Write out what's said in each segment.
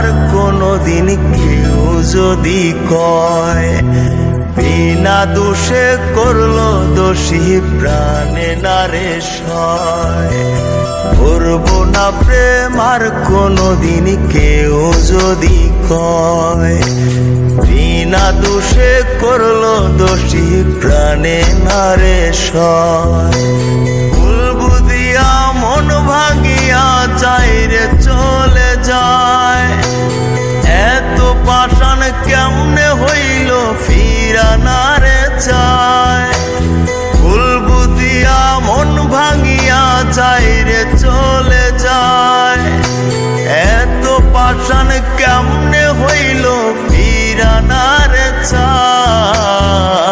আর কোনদিন কেউ যদি কয় বিনা দোষে করলো দোষী প্রাণে নারে সয়, করবো না প্রেম আর কোনদিন কেউ যদি কয় বিনা দোষে করলো দোষী প্রাণে নারে সয়। ভুল বুঝিয়া মন ভাঙিয়া চাইরে চলে যায়, এত পাষাণ কেমনে হইল ফিরা নারে চায়। ভুল বুঝিয়া মন ভাঙিয়া চাইরে চলে যায়, এত পাষাণ কেমনে হইল ফিরা নারে চায়।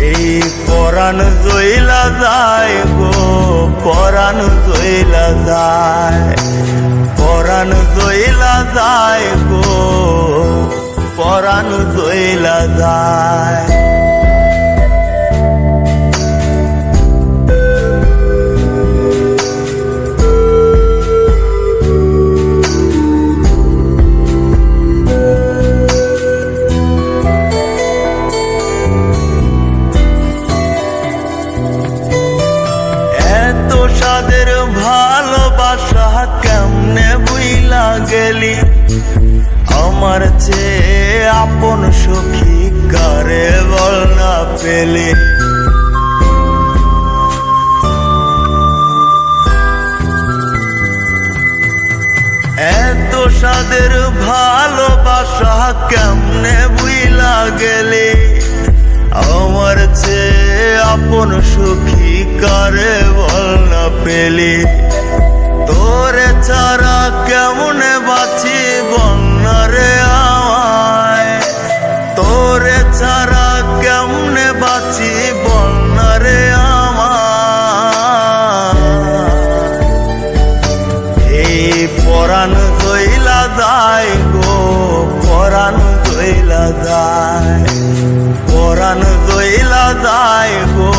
এই পরাণ জইলা যায় গো, পরাণ জইলা যায়, পরাণ জইলা যায় গো, পরাণ জইলা যায়। এত সাদের ভালোবাসা কেমনে বুইলা গেলি, আমার চেয়ে আপন সখী কারে বল না পেলি। এত সাদের ভালোবাসা কেমনে বুইলা গেলি, আমার চেয়ে আপন সখী কারে বল না পেলি। তোরে ছাড়া কেমনে বাঁচি বন্যারে আমায়, তোরে ছাড়া কেমনে বাঁচি বন্যারে আমায়। এই পরাণ জইলা যায় গো, পরাণ জইলা যায়, পরাণ জইলা যায় গো,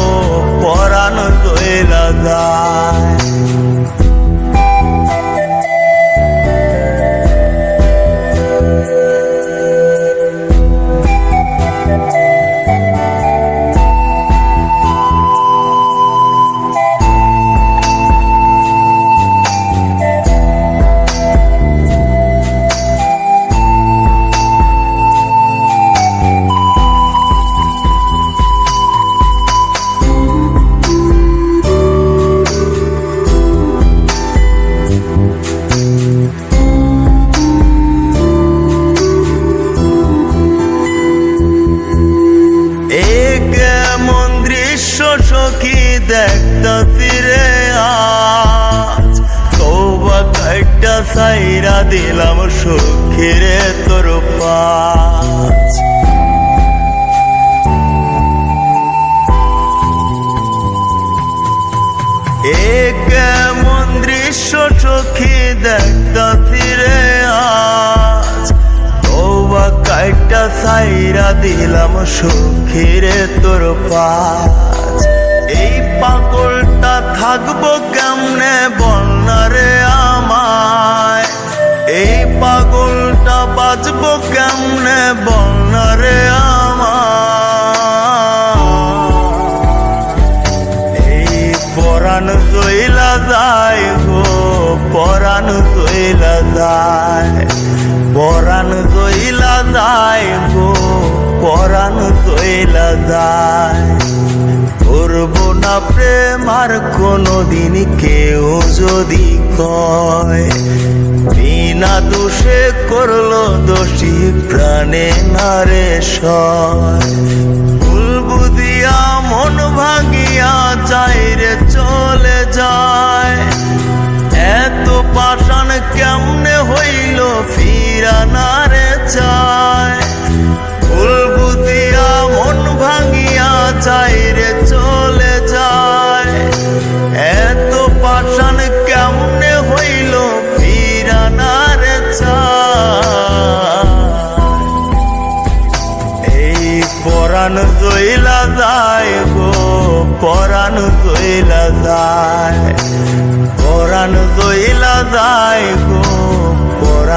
পরাণ জইলা যায়। সখী দেখতাছি রে আজ, তওবা কাইটা সাইরা দিলাম সখী রে তোর পাশ। এ কেমন দৃশ্য সখী দেখতাছি রে আজ, তওবা কাইটা সাইরা দিলাম সখী রে তোর পাশ। এই পাগলটা থাকবো কেমনে বন্যারে আমায়, এই পাগলটা বাঁচবো কেমনে বন্যারে আমায়। এই পরাণ জইলা যায় গো, পরাণ জইলা যায়, পরাণ জইলা যায় গো, পরাণ জইলা যায়। করবো না প্রেম আর কোনদিন কেউ যদি কয় বিনা দোষে করলো দোষী প্রাণে নারে সয়। ভুল বুঝিয়া মন ভাঙিয়া চাইরে চলে যায়, এত পাষাণ কেমনে হইল ফিরা নারে চায়। ভুল বুঝিয়া মন ভাঙিয়া চাইরে চলে যায়, এত পাষাণ কেমনে হইল ফিরা নারে চায়। এই পরাণ জইলা যায় গো, পরাণ জইলা যায়, পরাণ জইলা যায় গো,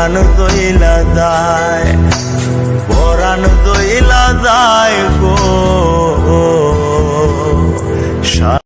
পরাণ জইলা যায়।